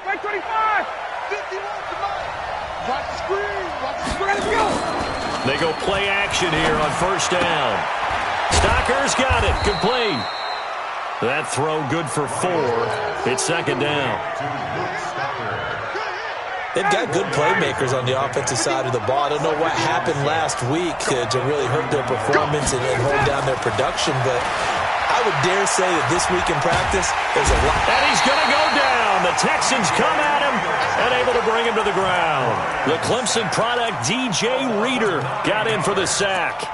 Right 25. 51 tonight. Watch the screen. Watch the screen. Let's go. They go play action here on first down. Stocker's got it. Complete. That throw good for 4. It's second down. They've got good playmakers on the offensive side of the ball. I don't know what happened last week to really hurt their performance and hold down their production, but I would dare say that this week in practice, there's a lot. And he's going to go down. The Texans come at him and able to bring him to the ground. The Clemson product, DJ Reader, got in for the sack.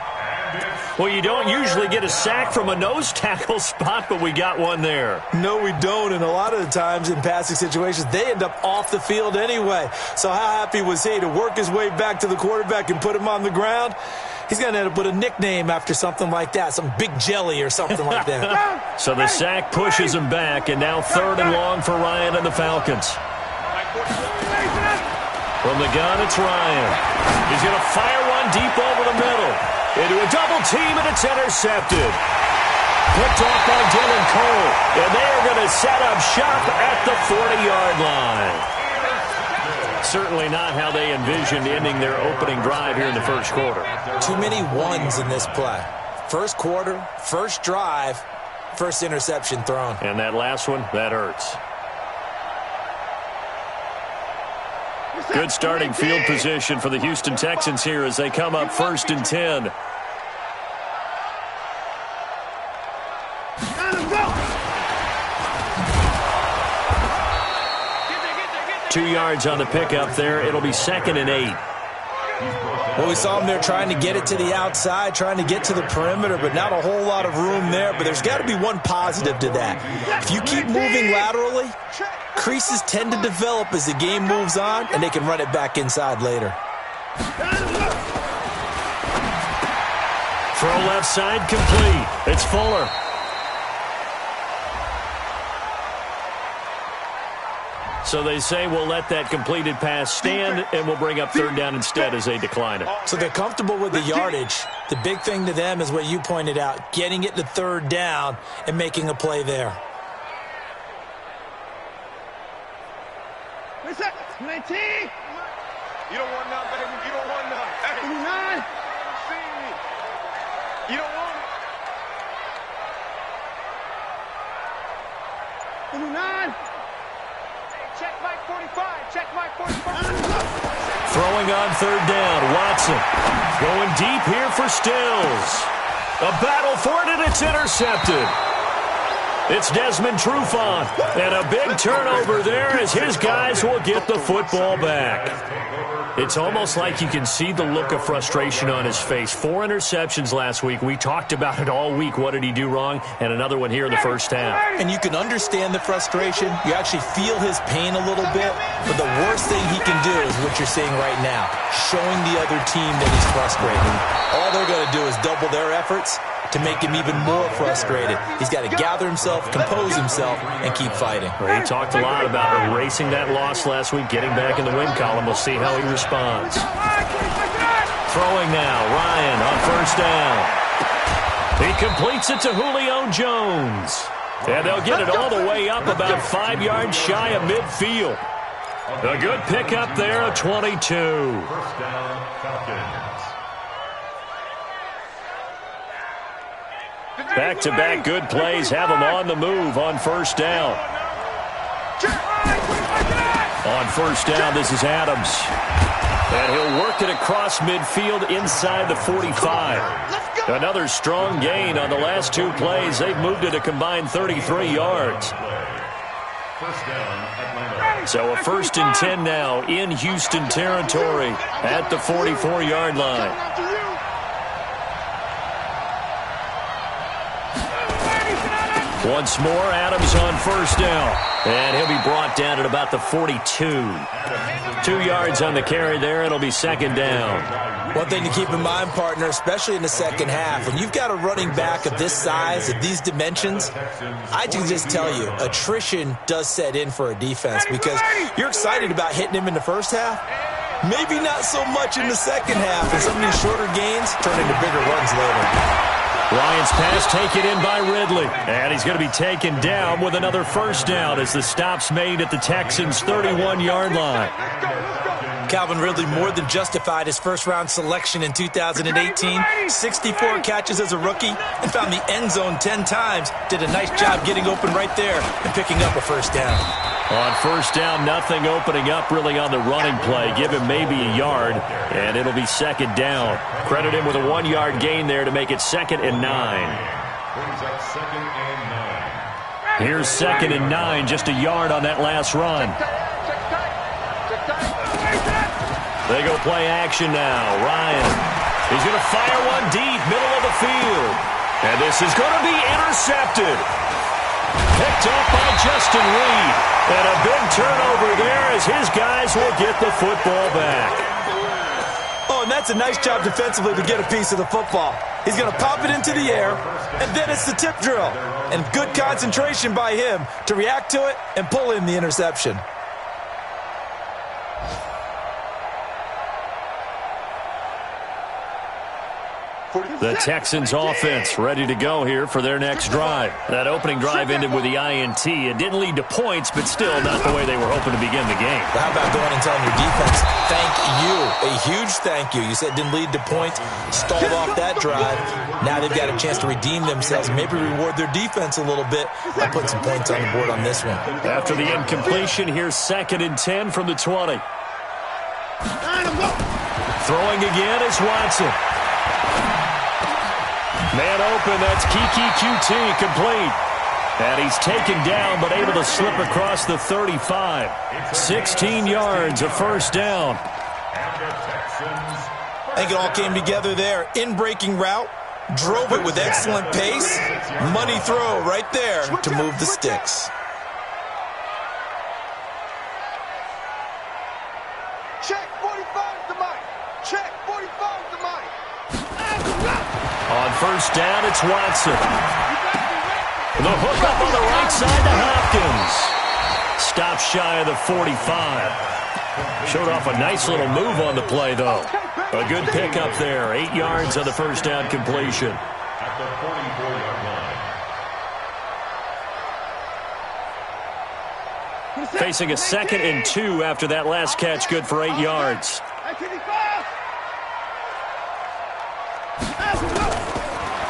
Well, you don't usually get a sack from a nose tackle spot, but we got one there. No, we don't, and a lot of the times in passing situations, they end up off the field anyway. So how happy was he to work his way back to the quarterback and put him on the ground? He's going to end up with a nickname after something like that, some Big Jelly or something like that. So the sack pushes him back, and now 3rd and long for Ryan and the Falcons. From the gun, it's Ryan. He's going to fire one deep over the middle. Into a double team, and it's intercepted. Picked off by Dylan Cole, and they are going to set up shop at the 40-yard line. Certainly not how they envisioned ending their opening drive here in the first quarter. Too many ones in this play. First quarter, first drive, first interception thrown. And that last one, that hurts. Good starting field position for the Houston Texans here as they come up 1st and 10. Two yards on the pickup there. It'll be 2nd and 8. Well, we saw them there trying to get it to the outside, trying to get to the perimeter, but not a whole lot of room there. But there's got to be one positive to that. If you keep moving laterally, creases tend to develop as the game moves on, and they can run it back inside later. Throw left side complete. It's Fuller. So they say we'll let that completed pass stand, and we'll bring up 3rd down instead as they decline it. So they're comfortable with the yardage. The big thing to them is what you pointed out, getting it to 3rd down and making a play there. 19. You don't want none, baby. You don't want none. 29. You don't want it. 29. Check Mike 45. Check Mike 45. Throwing on 3rd down, Watson. Going deep here for Stills. A battle for it, and it's intercepted. It's Desmond Trufant, and a big turnover there as his guys will get the football back. It's almost like you can see the look of frustration on his face. 4 interceptions last week. We talked about it all week. What did he do wrong? And another one here in the first half. And you can understand the frustration. You actually feel his pain a little bit. But the worst thing he can do is what you're seeing right now, showing the other team that he's frustrated. All they're going to do is double their efforts to make him even more frustrated. He's got to gather himself, compose himself, and keep fighting. Well, he talked a lot about erasing that loss last week, getting back in the win column. We'll see how he responds. Throwing now, Ryan on 1st down. He completes it to Julio Jones. And they'll get it all the way up about 5 yards shy of midfield. A good pickup there, a 22. First down, Falcons. Back-to-back good plays have them on the move on 1st down. On 1st down, this is Adams. And he'll work it across midfield inside the 45. Another strong gain on the last 2 plays. They've moved it a combined 33 yards. So a 1st and 10 now in Houston territory at the 44-yard line. Once more, Adams on 1st down. And he'll be brought down at about the 42. 2 yards on the carry there. It'll be 2nd down. One thing to keep in mind, partner, especially in the second half, when you've got a running back of this size, of these dimensions, I can just tell you, attrition does set in for a defense because you're excited about hitting him in the first half. Maybe not so much in the second half, and some of these shorter gains turn into bigger runs later. Ryan's pass taken in by Ridley. And he's going to be taken down with another first down as the stop's made at the Texans' 31-yard line. Calvin Ridley more than justified his first-round selection in 2018. 64 catches as a rookie and found the end zone 10 times. Did a nice job getting open right there and picking up a first down. On first down, nothing opening up really on the running play. Give him maybe a yard, and it'll be second down. Credit him with a 1-yard gain there to make it 2nd and 9. Here's 2nd and 9, just a yard on that last run. They go play action now. Ryan, he's going to fire one deep, middle of the field. And this is going to be intercepted. Picked up by Justin Reed. And a big turnover there as his guys will get the football back. Oh, and that's a nice job defensively to get a piece of the football. He's going to pop it into the air, and then it's the tip drill. And good concentration by him to react to it and pull in the interception. The Texans offense ready to go here for their next drive. That opening drive ended with the INT. It didn't lead to points, but still not the way they were hoping to begin the game. But how about going and telling your defense, thank you, a huge thank you. You said it didn't lead to points, stalled off that drive. Now they've got a chance to redeem themselves and maybe reward their defense a little bit by putting some points on the board on this one. After the incompletion, here's 2nd and 10 from the 20. Throwing again is Watson. Man open, that's Kiki QT, complete. And he's taken down, but able to slip across the 35. 16 yards, a first down. I think it all came together there. In-breaking route, drove it with excellent pace. Money throw right there to move the sticks. Check 45 to Mike. Check 45 to Mike. On first down, it's Watson. The hook up on the right side to Hopkins. Stop shy of the 45. Showed off a nice little move on the play, though. A good pickup there. 8 yards on the first down completion. At the 44-yard line. Facing a 2nd and 2 after that last catch, good for 8 yards.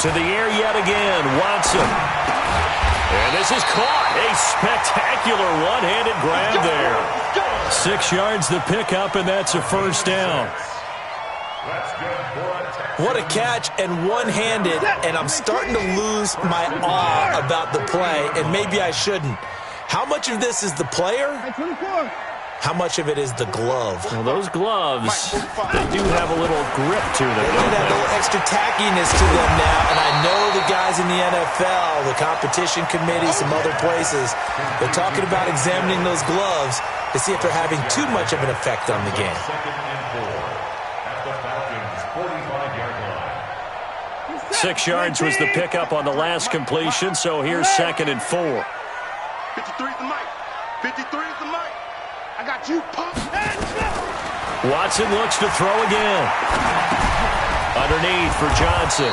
To the air yet again, Watson. And this is caught. A spectacular one-handed grab there. 6 yards the pickup, and that's a first down. What a catch, and one-handed, and I'm starting to lose my awe about the play, and maybe I shouldn't. How much of this is the player? How much of it is the glove? Well, those gloves, they do have a little grip to them. They do have a little extra tackiness to them now, and I know the guys in the NFL, the competition committee, some other places, they're talking about examining those gloves to see if they're having too much of an effect on the game. 2nd and 4 at the Falcons' 45-yard line. 6 yards was the pickup on the last completion, so here's 2nd and 4. 53 is the mic. 53 is the mic. I got you, punk. Watson looks to throw again. Underneath for Johnson.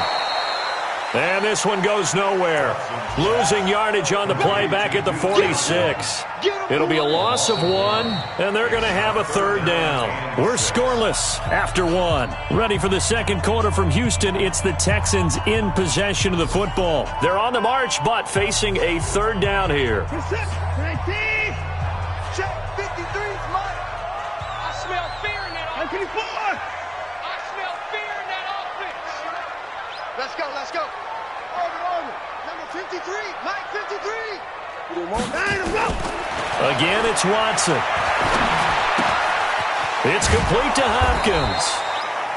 And this one goes nowhere. Losing yardage on the play back at the 46. It'll be a loss of 1, and they're going to have a 3rd down. We're scoreless after 1. Ready for the second quarter from Houston. It's the Texans in possession of the football. They're on the march, but facing a 3rd down here. Check 53's Mike. I smell fear in that offense. I smell fear in that offense. Let's go, let's go. Over. Number 53, Mike 53. Again, it's Watson. It's complete to Hopkins.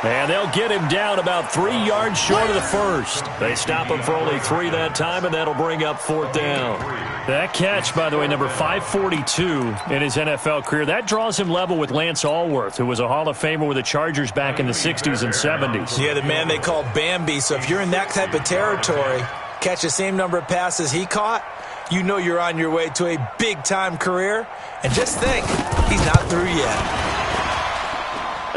And they'll get him down about 3 yards short of the first. They stop him for only 3 that time, and that'll bring up 4th down. That catch, by the way, number 542 in his NFL career, that draws him level with Lance Allworth, who was a Hall of Famer with the Chargers back in the 60s and 70s. Yeah, the man they call Bambi. So if you're in that type of territory, catch the same number of passes he caught, you know you're on your way to a big-time career. And just think, he's not through yet.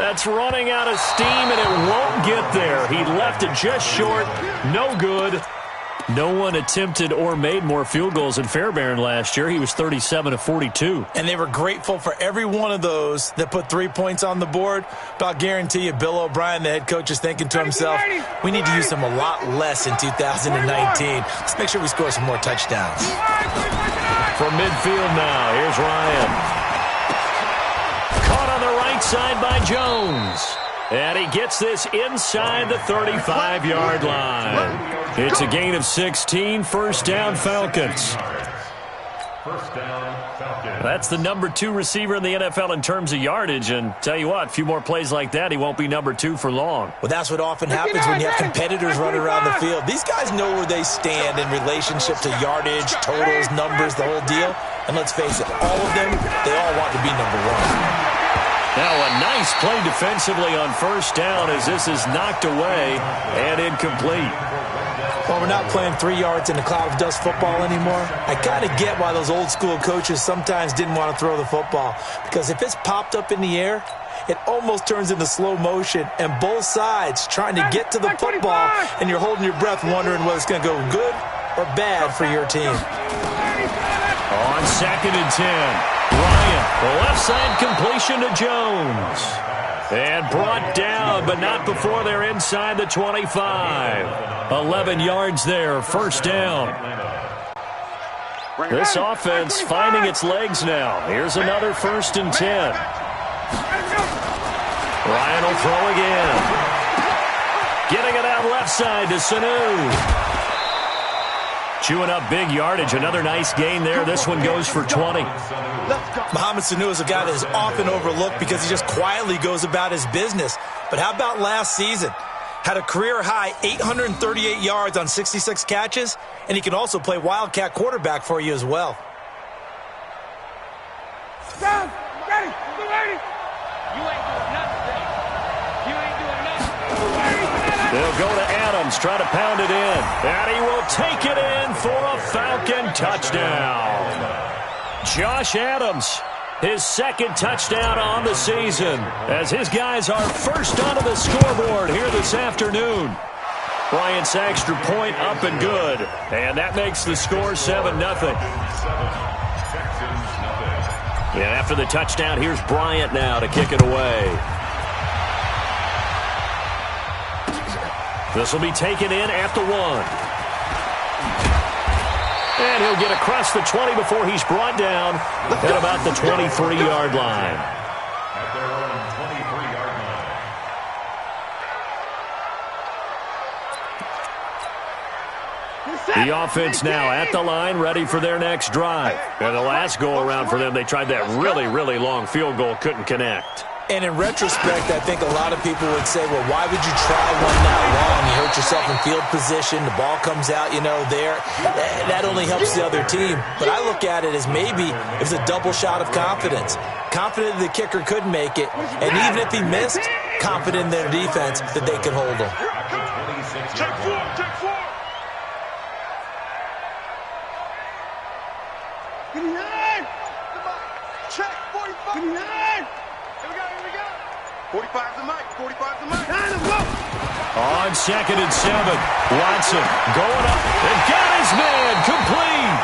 That's running out of steam, and it won't get there. He left it just short. No good. No one attempted or made more field goals than Fairbairn last year. He was 37 of 42. And they were grateful for every one of those that put 3 points on the board. But I'll guarantee you, Bill O'Brien, the head coach, is thinking to himself, we need to use them a lot less in 2019. Let's make sure we score some more touchdowns. From midfield now, here's Ryan. Caught on the right side by Jones. And he gets this inside the 35-yard line. It's a gain of 16, first down Falcons. First down, Falcons. That's the number 2 receiver in the NFL in terms of yardage. And tell you what, a few more plays like that, he won't be number 2 for long. Well, that's what often happens when you have competitors running around the field. These guys know where they stand in relationship to yardage, totals, numbers, the whole deal. And let's face it, all of them, they all want to be number 1. Now a nice play defensively on first down as this is knocked away and incomplete. Well, we're not playing 3 yards in a cloud of dust football anymore. I kind of get why those old school coaches sometimes didn't want to throw the football. Because if it's popped up in the air, it almost turns into slow motion. And both sides trying to get to the football, and you're holding your breath wondering whether it's going to go good or bad for your team. On second and 10. Bryant, the left side completion to Jones. And brought down, but not before they're inside the 25. 11 yards there, first down. This offense finding its legs now. Here's another first and 10. Ryan will throw again. Getting it out left side to Sanu. Chewing up big yardage. Another nice gain there. This one goes for 20. Mohamed Sanu is a guy that is often overlooked because he just quietly goes about his business. But how about last season? Had a career-high 838 yards on 66 catches, and he can also play Wildcat quarterback for you as well. Down, ready, ready. You ain't doing nothing. You ain't doing nothing. They'll go to Adams, try to pound it in. And he will take it in for a Falcon touchdown. Josh Adams, his second touchdown on the season, as his guys are first onto the scoreboard here this afternoon. Bryant's extra point up and good, and that makes the score 7-0. Yeah, after the touchdown, here's Bryant now to kick it away. This will be taken in at the 1. And he'll get across the 20 before he's brought down at about the 23-yard line. At their own 23-yard line. The offense now at the line, ready for their next drive. And the last go-around for them, they tried that really, really long field goal, couldn't connect. And in retrospect, I think a lot of people would say, well, why would you try one that long? You hurt yourself in field position. The ball comes out, there. That only helps the other team. But I look at it as maybe it was a double shot of confidence. Confident the kicker could make it. And even if he missed, confident in their defense that they could hold him. Check four. Check 45. Here we go. 45's the mic. 45's the mic. On second and 7, Watson going up and got his man complete.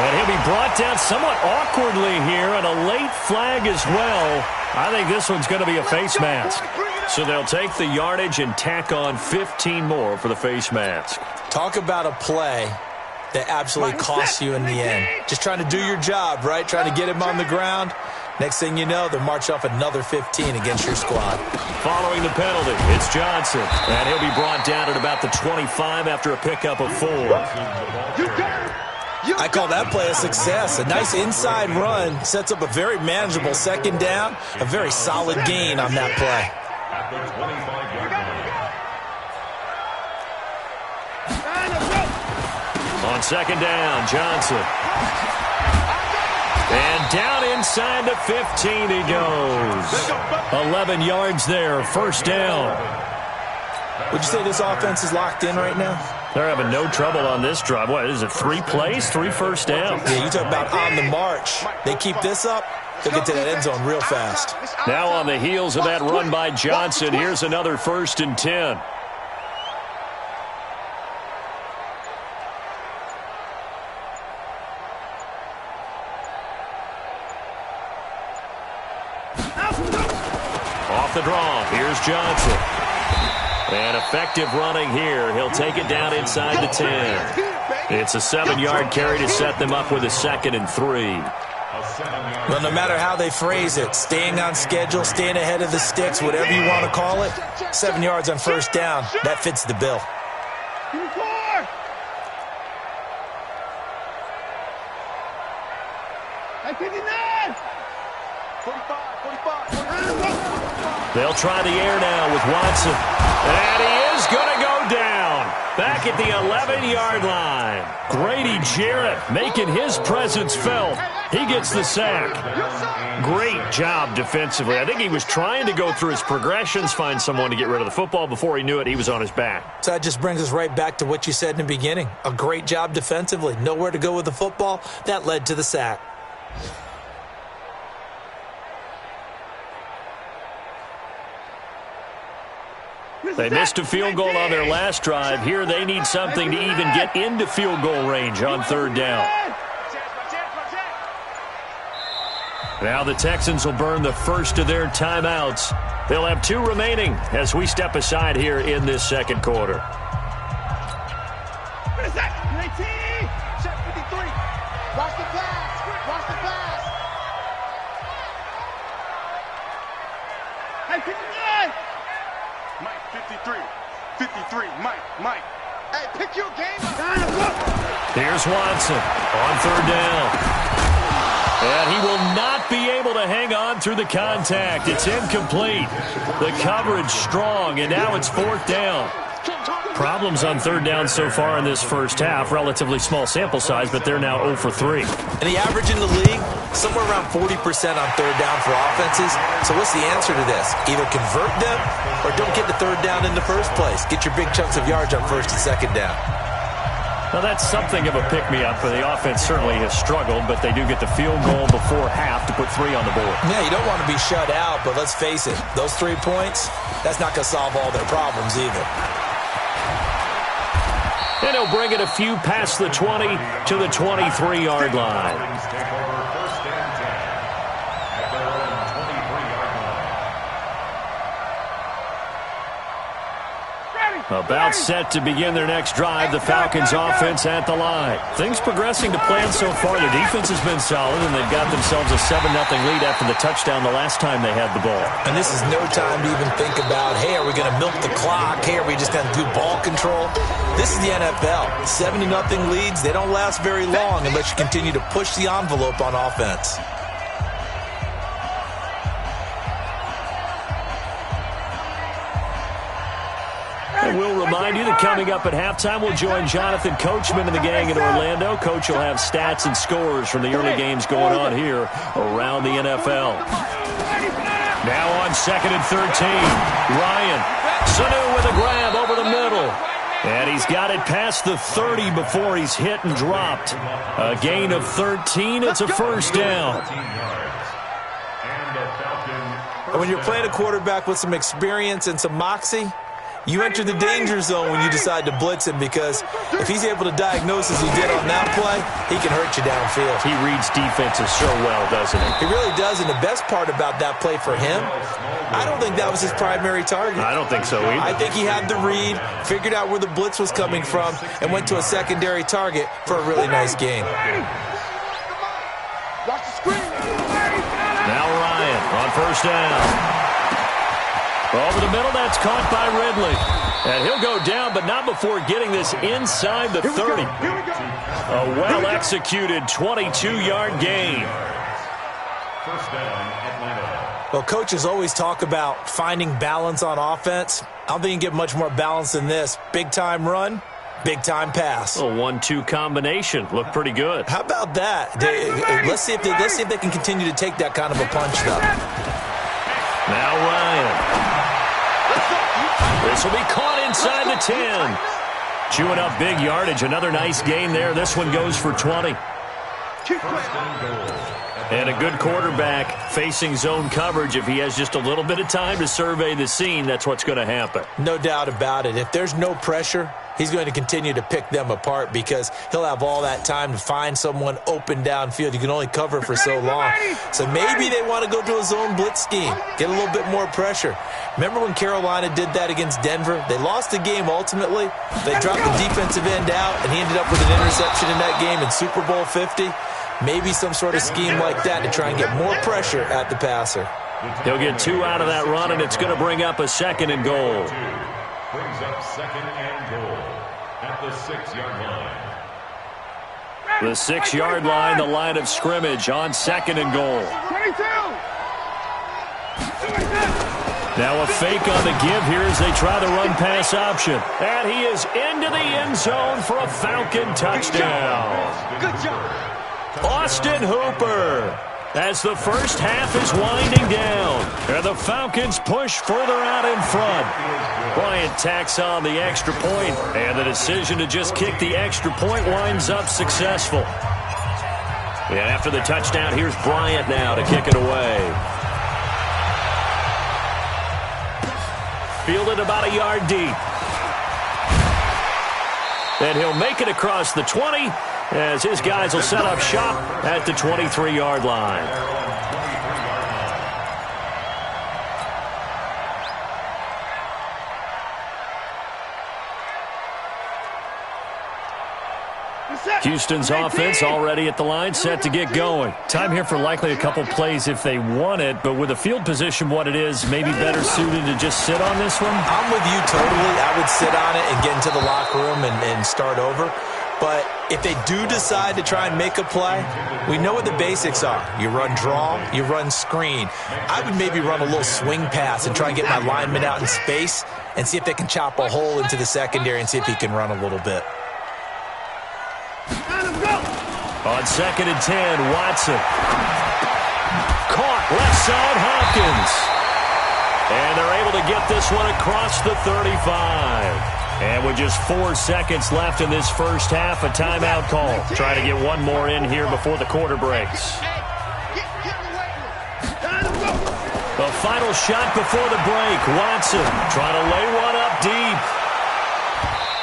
And he'll be brought down somewhat awkwardly here, and a late flag as well. I think this one's going to be a face mask. So they'll take the yardage and tack on 15 more for the face mask. Talk about a play that absolutely costs you in the end. Just trying to do your job, right? Trying to get him on the ground. Next thing you know, they'll march off another 15 against your squad. Following the penalty, it's Johnson. And he'll be brought down at about the 25 after a pickup of 4. I call that play a success. A nice inside run sets up a very manageable second down. A very solid gain on that play. At the 25-yard line. On second down, Johnson. And down inside the 15 he goes. 11 yards there, first down. Would you say this offense is locked in right now? They're having no trouble on this drive. What is it, 3 plays, 3 first downs? Yeah, you talk about on the march. They keep this up, He'll get to that end zone real fast. Now on the heels of that run by Johnson, here's another 1st and 10. Off the draw, here's Johnson. And effective running here. He'll take it down inside the 10. It's a 7-yard carry to set them up with a 2nd and 3. Well, no matter how they phrase it, staying on schedule, staying ahead of the sticks, whatever you want to call it, 7 yards on 1st down, that fits the bill. They'll try the air now with Watson. And he is going to go down. Back at the 11-yard line. Grady Jarrett making his presence felt. He gets the sack. Great job defensively. I think he was trying to go through his progressions, find someone to get rid of the football. Before he knew it, he was on his back. So that just brings us right back to what you said in the beginning. A great job defensively. Nowhere to go with the football. That led to the sack. They missed a field goal on their last drive. Here they need something to even get into field goal range on 3rd down. Now the Texans will burn the first of their timeouts. They'll have 2 remaining as we step aside here in this 2nd quarter. Watch the pass. Watch the pass. Mike, 53. 53. Mike. Hey, pick your game up. Here's Watson on 3rd down. And he will not be able to hang on through the contact. It's incomplete. The coverage strong, and now it's 4th down. Problems on 3rd down so far in this first half. Relatively small sample size, but they're now 0 for 3. And the average in the league, somewhere around 40% on 3rd down for offenses. So what's the answer to this? Either convert them or don't get the 3rd down in the first place. Get your big chunks of yards on 1st and 2nd down. Now, that's something of a pick-me-up. The offense certainly has struggled, but they do get the field goal before half to put 3 on the board. Yeah, you don't want to be shut out, but let's face it, those 3 points, that's not going to solve all their problems either. And he'll bring it a few past the 20 to the 23-yard line. About set to begin their next drive, the Falcons offense at the line. Things progressing to plan so far. Their defense has been solid, and they've got themselves a 7-0 lead after the touchdown the last time they had the ball. And this is no time to even think about, hey, are we going to milk the clock? Hey, are we just going to do ball control? This is the NFL. 7-0 leads, they don't last very long unless you continue to push the envelope on offense. And we'll remind you that coming up at halftime, we'll join Jonathan Coachman and the gang in Orlando. Coach will have stats and scores from the early games going on here around the NFL. Now on 2nd and 13, Ryan. Sanu with a grab over the middle. And he's got it past the 30 before he's hit and dropped. A gain of 13. It's a 1st down. And when you're playing a quarterback with some experience and some moxie, you enter the danger zone when you decide to blitz him, because if he's able to diagnose as he did on that play, he can hurt you downfield. He reads defenses so well, doesn't he? He really does, and the best part about that play for him, I don't think that was his primary target. I don't think so either. I think he had the read, figured out where the blitz was coming from, and went to a secondary target for a really nice gain. Watch the screen. Now Ryan on 1st down. Over the middle, that's caught by Ridley. And he'll go down, but not before getting this inside the 30. A well-executed 22-yard gain. First down, Atlanta. Well, coaches always talk about finding balance on offense. I don't think you can get much more balance than this. Big-time run, big-time pass. A 1-2 combination. Looked pretty good. How about that? Let's see if they can continue to take that kind of a punch, though. Now Ryan. This will be caught inside the 10. Chewing up big yardage. Another nice gain there. This one goes for 20. And a good quarterback facing zone coverage. If he has just a little bit of time to survey the scene, that's what's going to happen. No doubt about it. If there's no pressure, he's going to continue to pick them apart because he'll have all that time to find someone open downfield. You can only cover for so long. So maybe they want to go to a zone blitz scheme, get a little bit more pressure. Remember when Carolina did that against Denver? They lost the game ultimately. They dropped the defensive end out, and he ended up with an interception in that game in Super Bowl 50. Maybe some sort of scheme like that to try and get more pressure at the passer. He'll get 2 out of that run, and it's going to bring up a 2nd and goal. Brings up 2nd and goal at the 6-yard line. The 6-yard line, the line of scrimmage on 2nd and goal. 22. Now a fake on the give here as they try the run-pass option. And he is into the end zone for a Falcon touchdown. Good job. Austin Hooper, as the first half is winding down, and the Falcons push further out in front. Bryant tacks on the extra point, and the decision to just kick the extra point winds up successful. And after the touchdown, here's Bryant now to kick it away. Fielded about a yard deep. And he'll make it across the 20, as his guys will set up shop at the 23-yard line. Houston's offense already at the line, set to get going. Time here for likely a couple plays if they want it, but with the field position what it is, maybe better suited to just sit on this one? I'm with you totally. I would sit on it and get into the locker room and start over. But if they do decide to try and make a play, we know what the basics are. You run draw, you run screen. I would maybe run a little swing pass and try and get my lineman out in space and see if they can chop a hole into the secondary and see if he can run a little bit. On 2nd and 10, Watson. Caught left side, Hopkins. And they're able to get this one across the 35. And with just 4 seconds left in this first half, a timeout call. Trying to get one more in here before the quarter breaks. The final shot before the break. Watson trying to lay one up deep.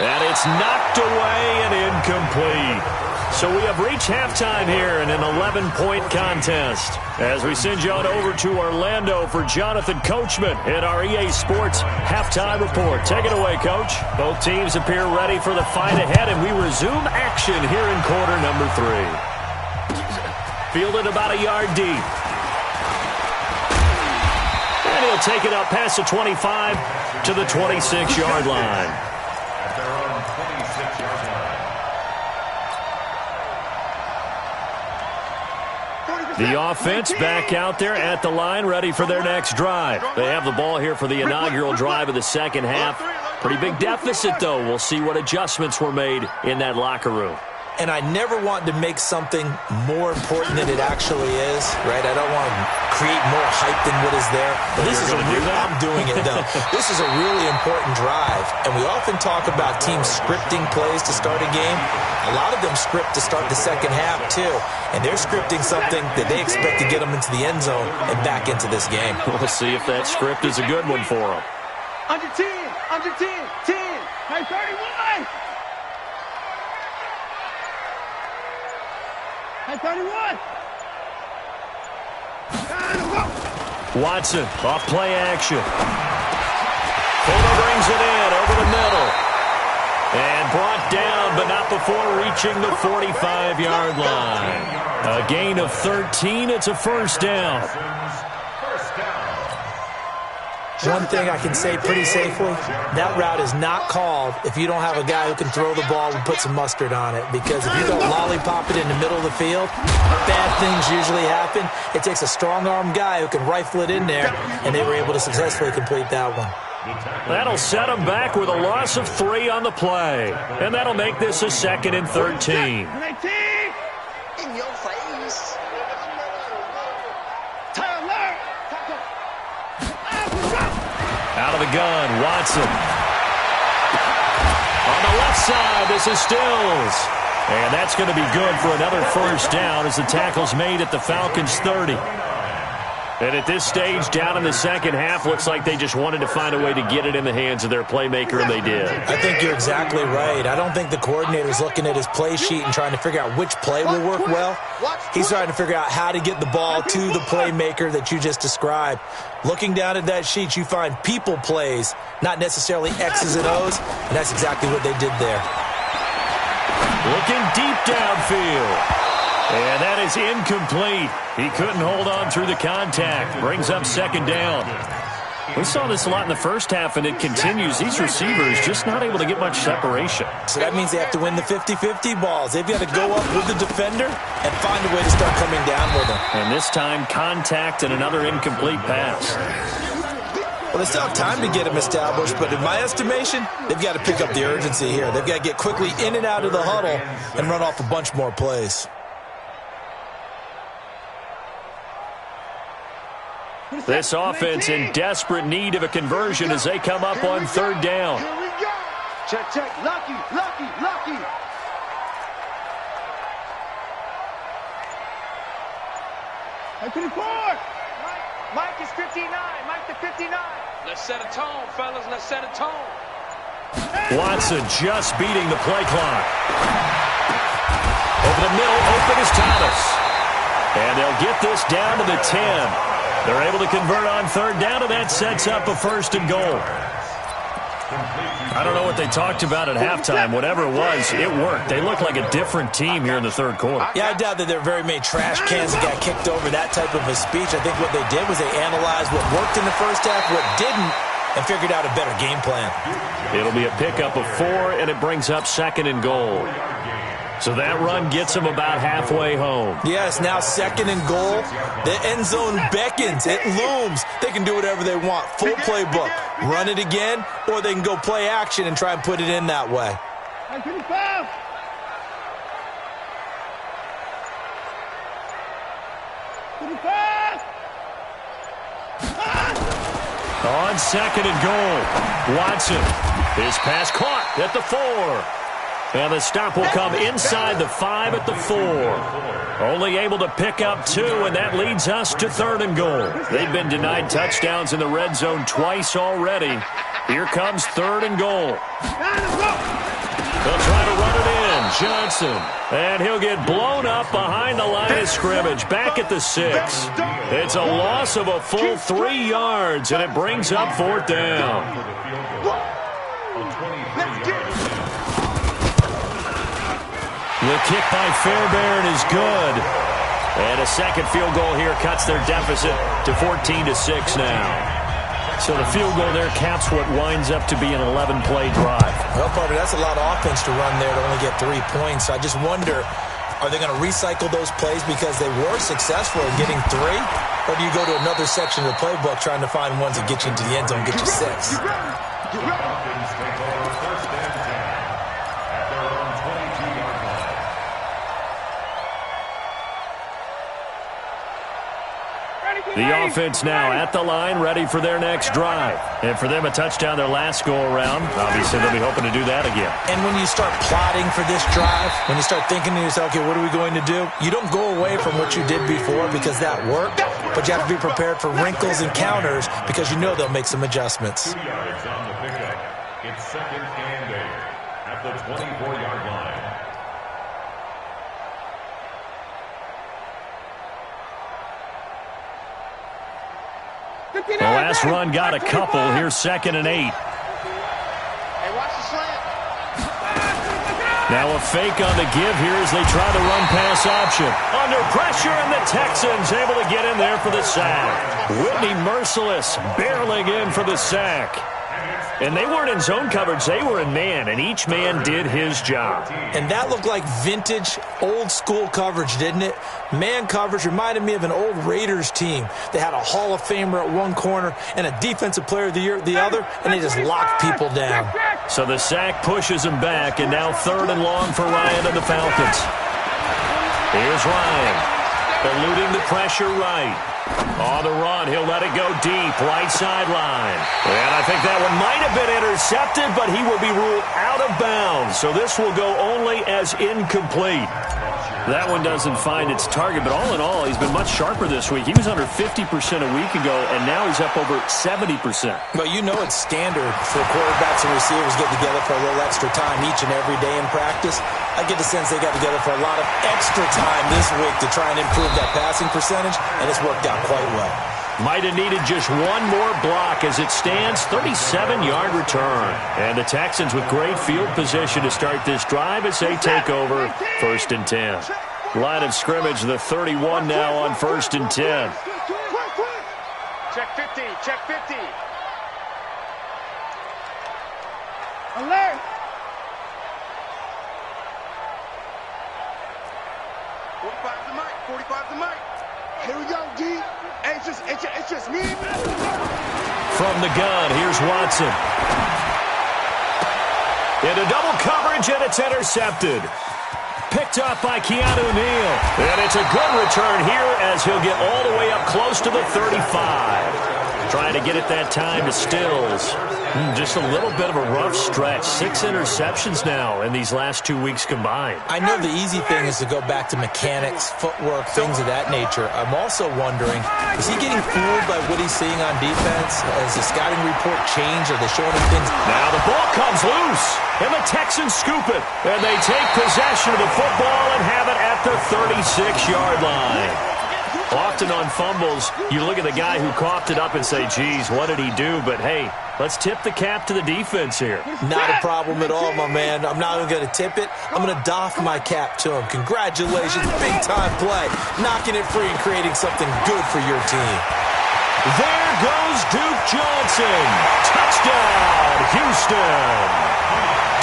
And it's knocked away and incomplete. So we have reached halftime here in an 11-point contest. As we send you on over to Orlando for Jonathan Coachman in our EA Sports Halftime Report. Take it away, Coach. Both teams appear ready for the fight ahead, and we resume action here in quarter number 3. Fielded about a yard deep. And he'll take it up past the 25 to the 26-yard line. The offense back out there at the line, ready for their next drive. They have the ball here for the inaugural drive of the second half. Pretty big deficit, though. We'll see what adjustments were made in that locker room. And I never want to make something more important than it actually is, right? I don't want to create more hype than what is there. But this is I'm doing it, though. This is a really important drive. And we often talk about teams scripting plays to start a game. A lot of them script to start the second half, too. And they're scripting something that they expect to get them into the end zone and back into this game. We'll see if that script is a good one for them. Under 10, 10. Hey, 31. Hey, 31. Watson, off play action. Fuller brings it in over the middle. And brought down, but not before reaching the 45-yard line. A gain of 13. It's a first down. One thing I can say pretty safely, that route is not called if you don't have a guy who can throw the ball and put some mustard on it. Because if you don't lollipop it in the middle of the field, bad things usually happen. It takes a strong-arm guy who can rifle it in there, and they were able to successfully complete that one. That'll set them back with a loss of 3 on the play. And that'll make this a 2nd and 13. In your face. Tyler. Out of the gun, Watson. On the left side, this is Stills. And that's going to be good for another first down as the tackle's made at the Falcons' 30. And at this stage, down in the second half, looks like they just wanted to find a way to get it in the hands of their playmaker, and they did. I think you're exactly right. I don't think the coordinator's looking at his play sheet and trying to figure out which play will work well. He's trying to figure out how to get the ball to the playmaker that you just described. Looking down at that sheet, you find people plays, not necessarily X's and O's, and that's exactly what they did there. Looking deep downfield. And that is incomplete. He couldn't hold on through the contact. Brings up second down. We saw this a lot in the first half, and it continues. These receivers just not able to get much separation. So that means they have to win the 50-50 balls. They've got to go up with the defender and find a way to start coming down with them. And this time, contact and another incomplete pass. Well, they still have time to get him established, but in my estimation, they've got to pick up the urgency here. They've got to get quickly in and out of the huddle and run off a bunch more plays. This offense in desperate need of a conversion as they come up on third down. Here we go. Check, check. Lucky, lucky, lucky. Mike is 59. Mike to 59. Let's set a tone, fellas. Let's set a tone. Watson just beating the play clock. Over the middle, open is Thomas. And they'll get this down to the 10. They're able to convert on third down, and that sets up a first and goal. I don't know what they talked about at halftime. Whatever it was, it worked. They look like a different team here in the third quarter. Yeah, I doubt that there are very many trash cans that got kicked over that type of a speech. I think what they did was they analyzed what worked in the first half, what didn't, and figured out a better game plan. It'll be a pickup of 4, and it brings up second and goal. So that run gets them about halfway home. Yes, now second and goal. The end zone beckons. It looms. They can do whatever they want. Full playbook. Run it again, or they can go play action and try and put it in that way. On second and goal, Watson. His pass caught at the 4. And the stop will come inside the 5 at the 4. Only able to pick up 2, and that leads us to third and goal. They've been denied touchdowns in the red zone twice already. Here comes third and goal. They'll try to run it in. Johnson. And he'll get blown up behind the line of scrimmage. Back at the 6. It's a loss of a full 3 yards, and it brings up fourth down. The kick by Fairbairn is good. And a second field goal here cuts their deficit to 14-6 now. So the field goal there caps what winds up to be an 11-play drive. Well, partner, that's a lot of offense to run there to only get 3 points. So I just wonder, are they going to recycle those plays because they were successful in getting 3? Or do you go to another section of the playbook trying to find ones that get you into the end zone, get you 6? The offense now at the line, ready for their next drive. And for them, a touchdown their last go-around. Obviously, they'll be hoping to do that again. And when you start plotting for this drive, when you start thinking to yourself, okay, what are we going to do? You don't go away from what you did before because that worked, but you have to be prepared for wrinkles and counters because you know they'll make some adjustments. 2 yards on the pickup. It's second and 8 at the 24-yard line. The last run got a couple. Here's second and 8. Hey, watch the slant. Now a fake on the give here as they try the run-pass option. Under pressure, and the Texans able to get in there for the sack. Whitney Merciless barreling in for the sack. And they weren't in zone coverage. They were in man, and each man did his job. And that looked like vintage, old-school coverage, didn't it? Man coverage reminded me of an old Raiders team. They had a Hall of Famer at one corner and a Defensive Player of the Year at the other, and they just locked people down. So the sack pushes him back, and now third and long for Ryan and the Falcons. Here's Ryan. Eluding the pressure right. On the run, he'll let it go deep, right sideline. And I think that one might have been intercepted, but he will be ruled out of bounds. So this will go only as incomplete. That one doesn't find its target, but all in all, he's been much sharper this week. He was under 50% a week ago, and now he's up over 70%. Well, you know it's standard for quarterbacks and receivers get together for a little extra time each and every day in practice. I get the sense they got together for a lot of extra time this week to try and improve that passing percentage, and it's worked out quite well. Might have needed just one more block as it stands, 37-yard return. And the Texans with great field position to start this drive as they take over 1st and 10. Line of scrimmage, the 31 now on 1st and 10. Check 50, check 50. Alert! Here we go, D. Hey, it's just me. From the gun, here's Watson. Into double coverage, and it's intercepted. Picked up by Keanu Neal. And it's a good return here as he'll get all the way up close to the 35. Trying to get it that time to Stills. Just a little bit of a rough stretch. 6 interceptions now in these last 2 weeks combined. I know the easy thing is to go back to mechanics, footwork, things of that nature. I'm also wondering, is he getting fooled by what he's seeing on defense? Has the scouting report changed? Are they showing him things? Now the ball comes loose, and the Texans scoop it. And they take possession of the football and have it at the 36-yard line. Often on fumbles, you look at the guy who coughed it up and say, geez, what did he do? But, hey, let's tip the cap to the defense here. Not a problem at all, my man. I'm not even going to tip it. I'm going to doff my cap to him. Congratulations, big-time play. Knocking it free and creating something good for your team. There goes Duke Johnson. Touchdown, Houston.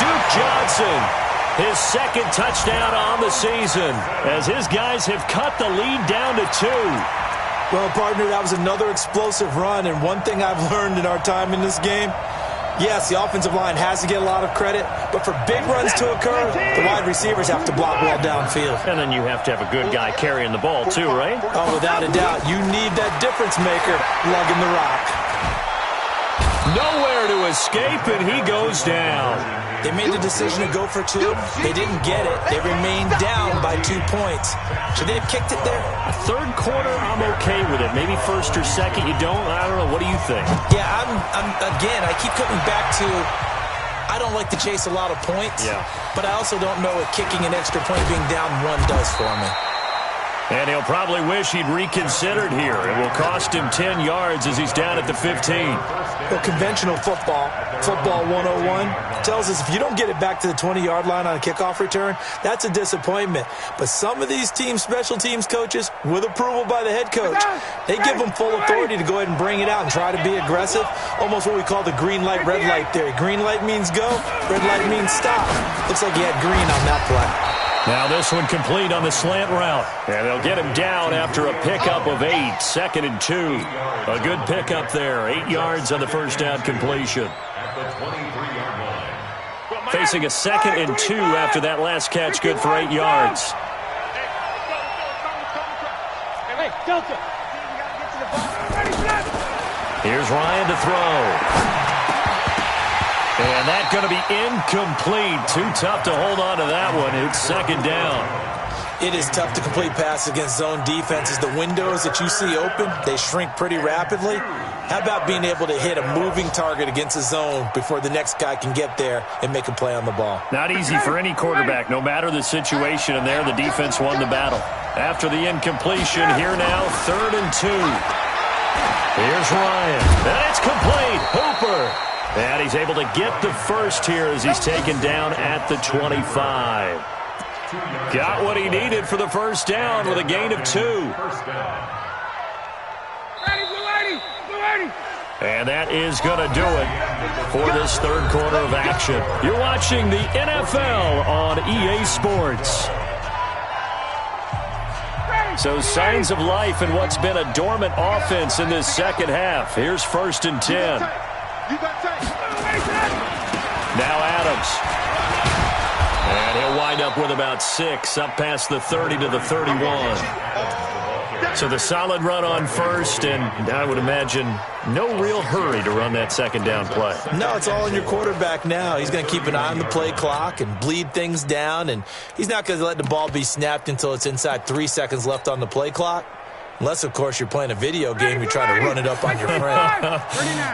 Duke Johnson, his second touchdown on the season, as his guys have cut the lead down to 2. Well, partner, that was another explosive run, and one thing I've learned in our time in this game, yes, the offensive line has to get a lot of credit, but for big runs to occur, the wide receivers have to block well downfield. And then you have to have a good guy carrying the ball too, right? Oh, without a doubt. You need that difference maker lugging the rock. Nowhere to escape, and he goes down. They made the decision to go for 2. They didn't get it. They remained down by 2 points. Should they have kicked it there? Third quarter, I'm okay with it. Maybe first or second, you don't. I don't know. What do you think? Yeah, again, I keep coming back to I don't like to chase a lot of points. Yeah. But I also don't know what kicking an extra point being down 1 does for me. And he'll probably wish he'd reconsidered here. It will cost him 10 yards as he's down at the 15. Well, conventional football 101, tells us if you don't get it back to the 20-yard line on a kickoff return, that's a disappointment. But some of these team special teams coaches, with approval by the head coach, they give them full authority to go ahead and bring it out and try to be aggressive. Almost what we call the green light, red light theory. Green light means go, red light means stop. Looks like he had green on that play. Now this one complete on the slant route. And they'll get him down after a pickup of 8. 2nd and 2. A good pickup there. 8 yards on the first down completion. Facing a 2nd and 2 after that last catch. Good for 8 yards. Hey, Delta. Here's Ryan to throw. And that's going to be incomplete. Too tough to hold on to that one. It's 2nd down. It is tough to complete passes against zone defenses. The windows that you see open, they shrink pretty rapidly. How about being able to hit a moving target against a zone before the next guy can get there and make a play on the ball? Not easy for any quarterback, no matter the situation. And there, the defense won the battle. After the incompletion, here now, 3rd and 2. Here's Ryan. And it's complete. Hooper. And he's able to get the first here as he's taken down at the 25. Got what he needed for the first down with a gain of 2. And that is going to do it for this third quarter of action. You're watching the NFL on EA Sports. So signs of life in what's been a dormant offense in this second half. Here's 1st and 10. Now Adams. And he'll wind up with about 6, up past the 30 to the 31. So the solid run on first, and I would imagine no real hurry to run that second down play. No, it's all in your quarterback now. He's going to keep an eye on the play clock and bleed things down, and he's not going to let the ball be snapped until it's inside 3 seconds left on the play clock. Unless, of course, you're playing a video game, you're trying to run it up on your friend.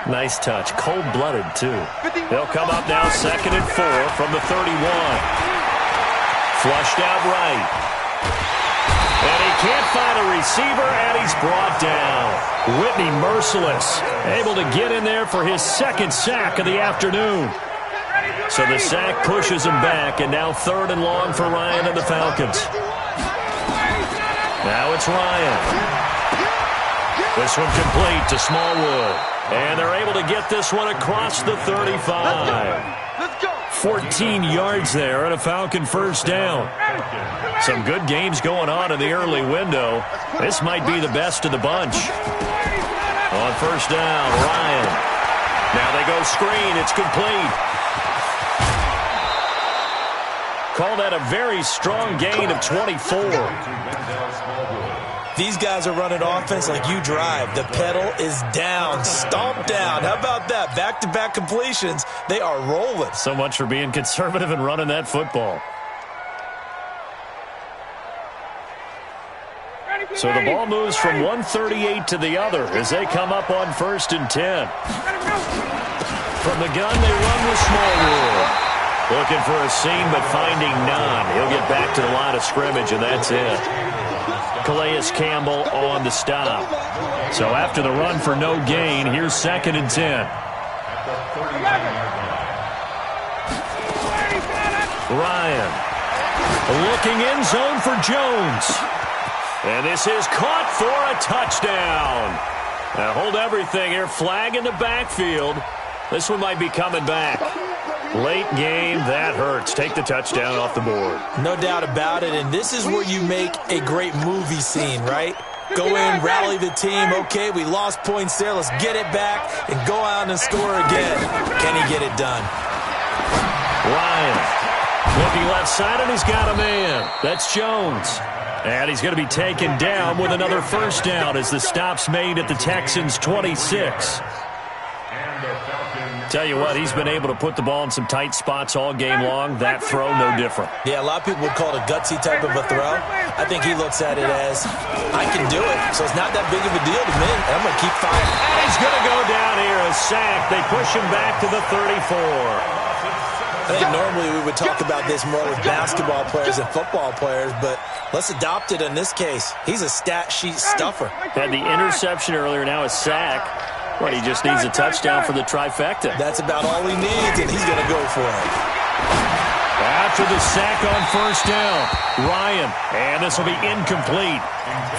Nice touch. Cold-blooded, too. They'll come up now 2nd and 4 from the 31. Flushed out right. And he can't find a receiver, and he's brought down. Whitney merciless, able to get in there for his 2nd sack of the afternoon. So the sack pushes him back, and now 3rd and long for Ryan and the Falcons. Now it's Ryan. This one complete to Smallwood. And they're able to get this one across the 35. 14 yards there and a Falcon first down. Some good games going on in the early window. This might be the best of the bunch. On first down, Ryan. Now they go screen. It's complete. Call that a very strong gain of 24. These guys are running offense like you drive. The pedal is down, stomped down. How about that? Back-to-back completions. They are rolling. So much for being conservative and running that football. So the ball moves from 138 to the other as they come up on 1st and 10. From the gun, they run with Smallwood. Looking for a seam, but finding none. He'll get back to the line of scrimmage, and that's it. Calais Campbell on the stop. So after the run for no gain, here's 2nd and 10. Ryan looking in zone for Jones. And this is caught for a touchdown. Now hold everything here. Flag in the backfield. This one might be coming back. Late game, that hurts. Take the touchdown off the board. No doubt about it, and this is where you make a great movie scene, right? Go in, rally the team. Okay, we lost points there. Let's get it back and go out and score again. Can he get it done? Ryan looking left side, and he's got a man. That's Jones. And he's going to be taken down with another first down as the stop's made at the Texans' 26. Tell you what, he's been able to put the ball in some tight spots all game long. That throw, no different. Yeah, a lot of people would call it a gutsy type of a throw. I think he looks at it as, I can do it, so it's not that big of a deal to me. I'm going to keep firing. And he's going to go down here, a sack. They push him back to the 34. I think normally we would talk about this more with basketball players and football players, but let's adopt it in this case. He's a stat sheet stuffer. Had the interception earlier, now a sack. Well, he just needs a touchdown for the trifecta. That's about all he needs, and he's going to go for it. After the sack on first down, Ryan, and this will be incomplete.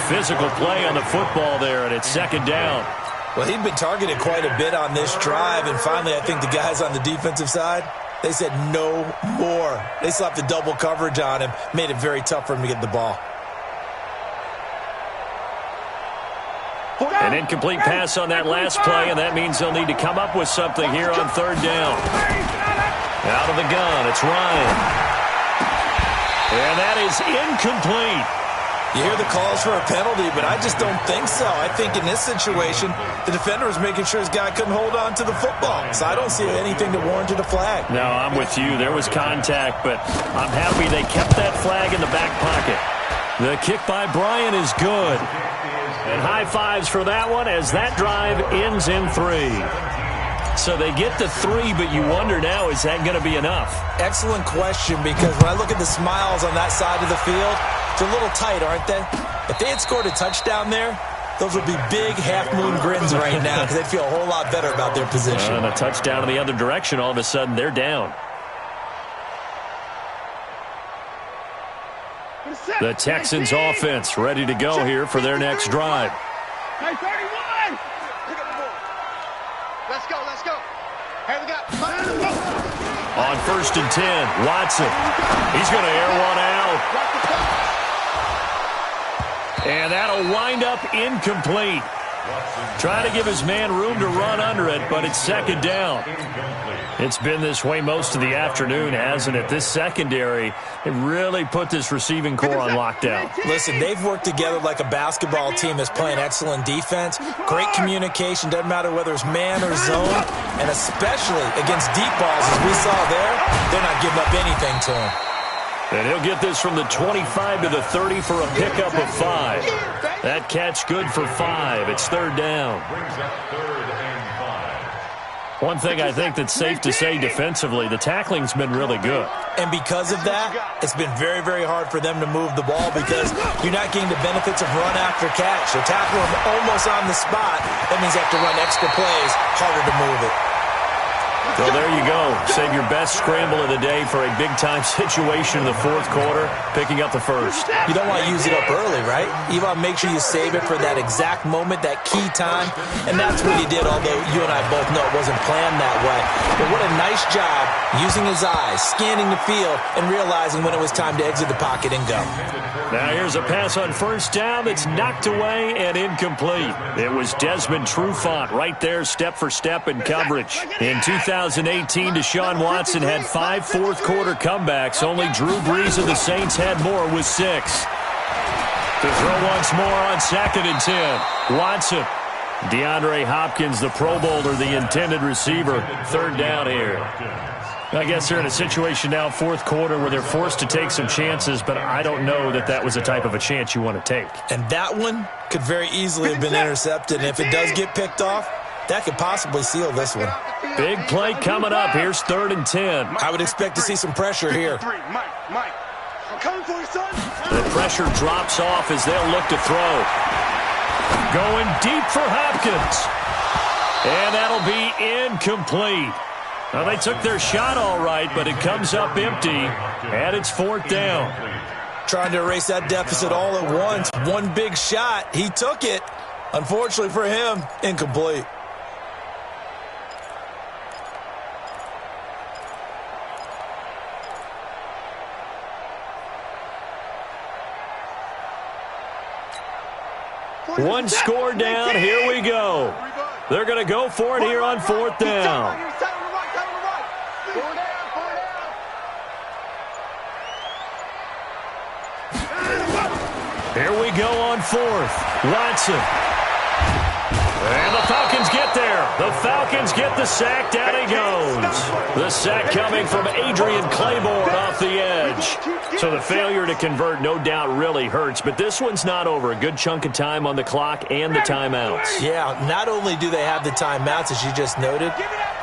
Physical play on the football there, and it's 2nd down. Well, he'd been targeted quite a bit on this drive, and finally I think the guys on the defensive side, they said no more. They slapped the double coverage on him, made it very tough for him to get the ball. An incomplete pass on that last play, and that means they'll need to come up with something here on 3rd down. Out of the gun, it's Ryan. And that is incomplete. You hear the calls for a penalty, but I just don't think so. I think in this situation, the defender was making sure his guy couldn't hold on to the football. So I don't see anything that warranted a flag. No, I'm with you. There was contact, but I'm happy they kept that flag in the back pocket. The kick by Bryant is good. And high fives for that one as that drive ends in 3. So they get the 3, but you wonder now, is that going to be enough? Excellent question, because when I look at the smiles on that side of the field, they're a little tight, aren't they? If they had scored a touchdown there, those would be big half-moon grins right now because they'd feel a whole lot better about their position. And a touchdown in the other direction, all of a sudden they're down. The Texans offense ready to go here for their next drive. Hey, 31! Let's go, let's go. Hey, we got... On 1st and 10, Watson. He's going to air one out. And that'll wind up incomplete. Trying to give his man room to run under it, but it's second down. It's been this way most of the afternoon, hasn't it? This secondary, it really put this receiving core on lockdown. Listen, they've worked together like a basketball team that's playing excellent defense. Great communication, doesn't matter whether it's man or zone. And especially against deep balls, as we saw there, they're not giving up anything to him. And he'll get this from the 25 to the 30 for a pickup of 5. That catch good for 5. It's third down. One thing I think that's safe to say defensively, the tackling's been really good. And because of that, it's been very, very hard for them to move the ball because you're not getting the benefits of run after catch. They're tackling them almost on the spot. That means they have to run extra plays, harder to move it. Well, there you go. Save your best scramble of the day for a big-time situation in the fourth quarter, picking up the first. You don't want to use it up early, right? You want to make sure you save it for that exact moment, that key time, and that's what he did, although you and I both know it wasn't planned that way. But what a nice job using his eyes, scanning the field, and realizing when it was time to exit the pocket and go. Now here's a pass on first down that's knocked away and incomplete. It was Desmond Trufant right there, step for step in coverage. In 2018, Deshaun Watson had 5 fourth-quarter comebacks. Only Drew Brees of the Saints had more with 6. To throw once more on 2nd and 10. Watson. DeAndre Hopkins, the Pro Bowler, the intended receiver. Third down here. I guess they're in a situation now, fourth quarter, where they're forced to take some chances, but I don't know that that was the type of a chance you want to take. And that one could very easily have been intercepted, and if it does get picked off, that could possibly seal this one. Big play coming up. Here's 3rd and 10. I would expect to see some pressure here. Mike, I'm coming for you, son. The pressure drops off as they'll look to throw. Going deep for Hopkins. And that'll be incomplete. Well, they took their shot all right, but it comes up empty, and it's 4th down. Trying to erase that deficit all at once. One big shot. He took it. Unfortunately for him, incomplete. One score down. Here we go. They're going to go for it here on 4th down. Here we go on 4th. Watson. And the Falcons get there. The Falcons get the sack. Down he goes. The sack coming from Adrian Claiborne off the edge. So the failure to convert no doubt really hurts, but this one's not over. A good chunk of time on the clock and the timeouts. Yeah, not only do they have the timeouts, as you just noted,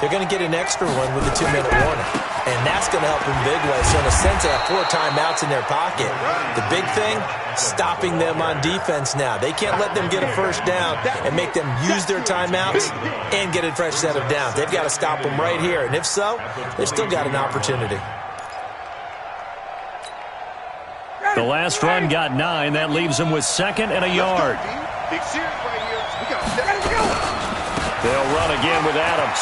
they're going to get an extra one with the 2-minute warning. And that's going to help in big ways. So in a sense, they have 4 timeouts in their pocket. The big thing, stopping them on defense now. They can't let them get a first down and make them use their timeouts and get a fresh set of downs. They've got to stop them right here. And if so, they've still got an opportunity. The last run got 9. That leaves them with 2nd and a yard. They'll run again with Adams.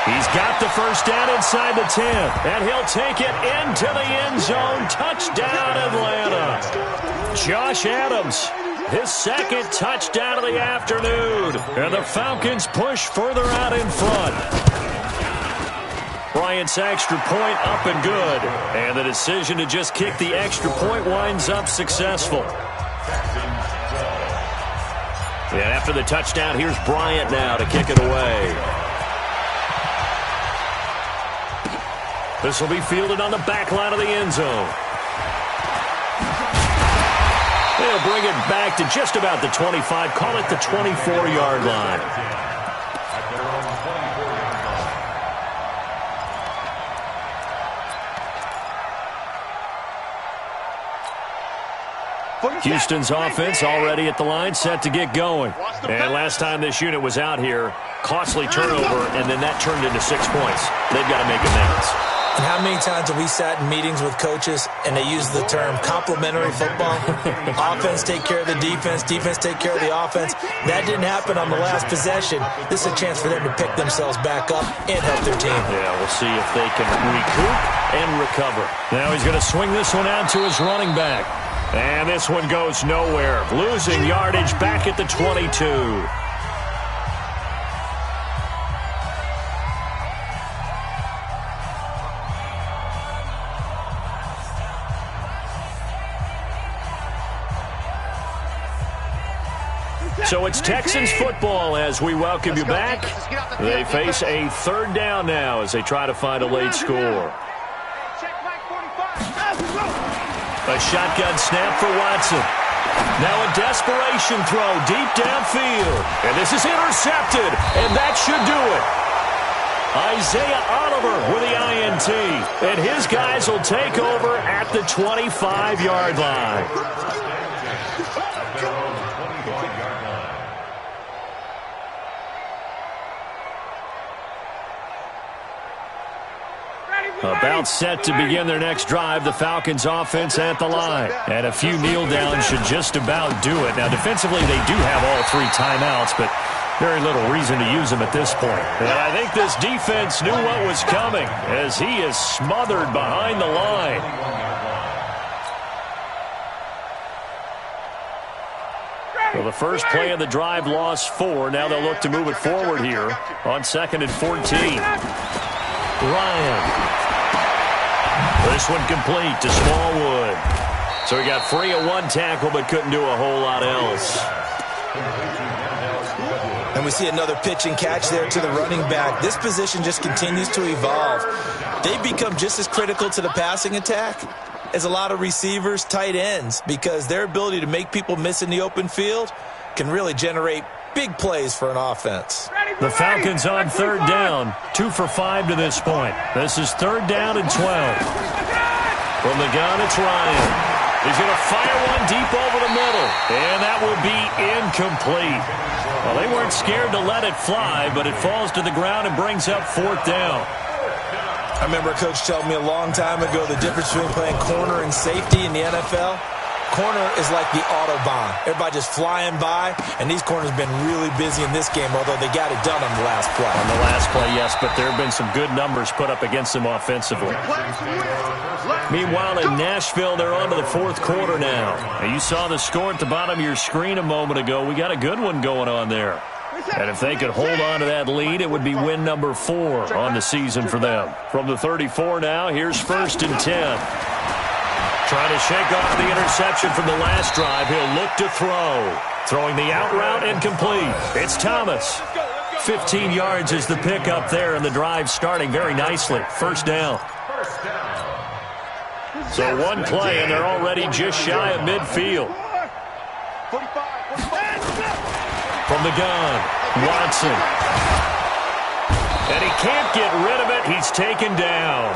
He's got the first down inside the 10, and he'll take it into the end zone. Touchdown, Atlanta. Josh Adams, his 2nd touchdown of the afternoon, and the Falcons push further out in front. Bryant's extra point up and good, and the decision to just kick the extra point winds up successful. And after the touchdown, here's Bryant now to kick it away. This will be fielded on the back line of the end zone. They'll bring it back to just about the 25, call it the 24-yard line. Houston's offense already at the line, set to get going. And last time this unit was out here, costly turnover, and then that turned into 6 points. They've got to make amends. And how many times have we sat in meetings with coaches and they use the term complementary football? Offense take care of the defense, defense take care of the offense. That didn't happen on the last possession. This is a chance for them to pick themselves back up and help their team. Yeah, we'll see if they can recoup and recover. Now he's going to swing this one out to his running back. And this one goes nowhere. Losing yardage back at the 22. So it's Texans football as we welcome you back. They face a third down now as they try to find a late score. A shotgun snap for Watson. Now a desperation throw deep downfield. And this is intercepted, and that should do it. Isaiah Oliver with the INT. And his guys will take over at the 25-yard line. About set to begin their next drive, the Falcons offense at the line. And a few kneel downs should just about do it. Now, defensively, they do have all 3 timeouts, but very little reason to use them at this point. And I think this defense knew what was coming as he is smothered behind the line. Well, the first play of the drive lost 4. Now they'll look to move it forward here on 2nd and 14. Ryan. This one complete to Smallwood. So he got free of 1 tackle but couldn't do a whole lot else. And we see another pitch and catch there to the running back. This position just continues to evolve. They've become just as critical to the passing attack as a lot of receivers, tight ends, because their ability to make people miss in the open field can really generate big plays for an offense. The Falcons on 3rd down, 2 for 5 to this point. This is 3rd down and 12. From the gun, it's Ryan. He's going to fire one deep over the middle, and that will be incomplete. Well, they weren't scared to let it fly, but it falls to the ground and brings up 4th down. I remember a coach telling me a long time ago the difference between playing corner and safety in the NFL. Corner is like the Autobahn. Everybody just flying by, and these corners have been really busy in this game, although they got it done on the last play. On the last play, yes, but there have been some good numbers put up against them offensively. Meanwhile, in Nashville, they're on to the 4th quarter now. And you saw the score at the bottom of your screen a moment ago. We got a good one going on there. And if they could hold on to that lead, it would be win number 4 on the season for them. From the 34 now, here's 1st and 10. Trying to shake off the interception from the last drive. He'll look to throw. Throwing the out route incomplete. It's Thomas. 15 yards is the pickup there, and the drive starting very nicely. 1st down. So 1 play, and they're already just shy of midfield. From the gun, Watson. And he can't get rid of it. He's taken down.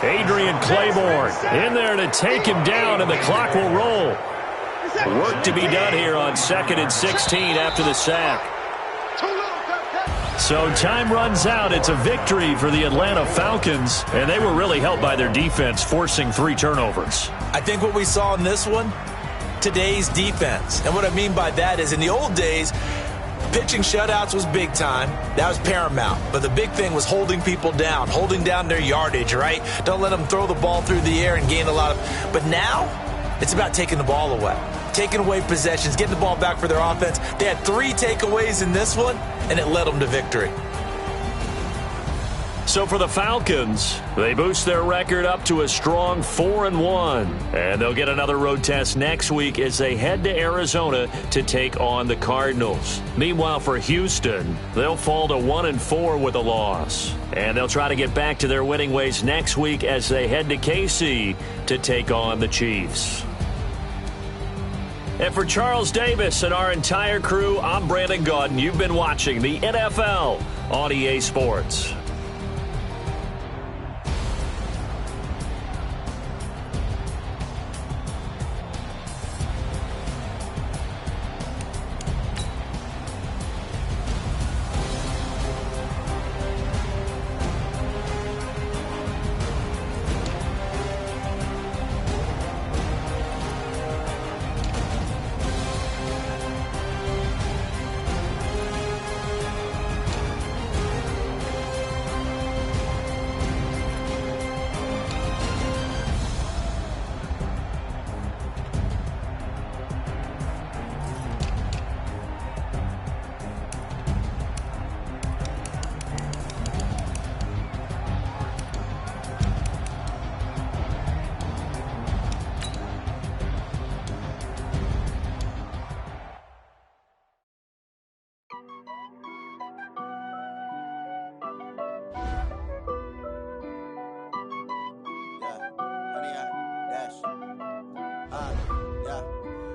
Adrian Claiborne in there to take him down, and the clock will roll. Work to be done here on 2nd and 16 after the sack. So time runs out. It's a victory for the Atlanta Falcons, and they were really helped by their defense, forcing 3 turnovers. I think what we saw in this one, today's defense. And what I mean by that is in the old days, pitching shutouts was big time. That was paramount. But the big thing was holding people down, holding down their yardage, right? Don't let them throw the ball through the air and gain a lot of... But now, it's about taking the ball away. Taking away possessions, getting the ball back for their offense. They had 3 takeaways in this one, and it led them to victory. So for the Falcons, they boost their record up to a strong 4-1. And they'll get another road test next week as they head to Arizona to take on the Cardinals. Meanwhile, for Houston, they'll fall to 1-4 with a loss. And they'll try to get back to their winning ways next week as they head to KC to take on the Chiefs. And for Charles Davis and our entire crew, I'm Brandon Gaudin. You've been watching the NFL on EA Sports.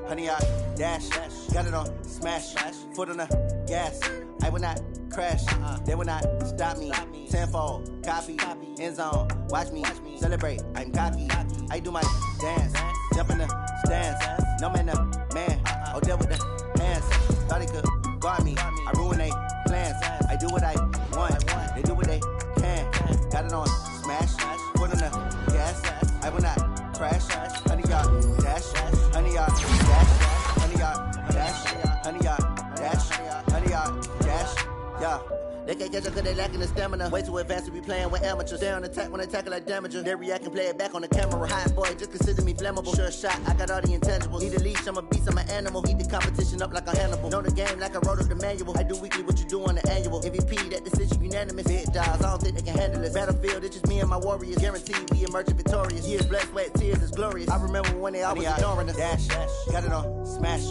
Honey, I dash, got it on smash, foot on the gas. I will not crash, they will not stop me. Tenfold, copy, end zone, watch me celebrate. I'm cocky, I do my dance, jump in the stands. No man, man, I'll deal with the hands. Thought he could guard me, I ruin they plans. I do what I want, they do what they can. Got it on smash, foot on the gas. I will not crash, honey, y'all dash, honey, y'all dash, honey, y'all dash, honey, y'all dash, honey, y'all dash, yeah. They can't catch up cause they lacking the stamina. Way too advanced to be playing with amateurs. Stay on attack when they tackle like damager. They react and play it back on the camera. Hot boy, just consider me flammable. Sure shot, I got all the intangibles. Need a leash, I'm a beast, I'm an animal. Heat the competition up like a Hannibal. Know the game like I wrote up the manual. I do weekly what you do on the annual. MVP, that decision unanimous. Big dogs, I don't think they can handle it. Battlefield, it's just me and my warriors. Guaranteed we emerging victorious. Years, blood, sweat, tears, it's glorious. I remember when they always ignoring us. Dash, got it on smash,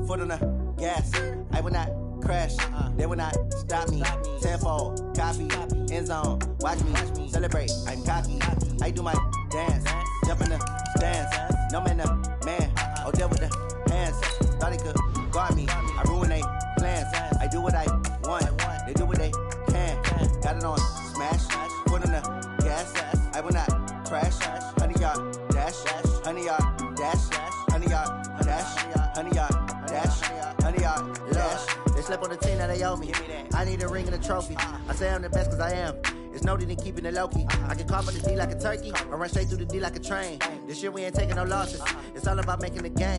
foot on the gas. I will not crash, they will not stop me. Tenfold, copy, end zone, watch me celebrate. I'm cocky, I do my dance, jump in the stands. No man, man, I'll deal with the hands. Thought he could guard me, I ruin they plans. I do what I want, they do what they can. Got it on smash, foot on the gas. I will not crash, honey, y'all dash, honey, y'all dash, honey, y'all dash, honey, y'all dash, honey, y'all dash. They slept on the team that they owe me. I need a ring and a trophy. I say I'm the best cause I am. It's no need in keeping it low-key. I can cough on the D like a turkey, or run straight through the D like a train. This year we ain't taking no losses. It's all about making the game.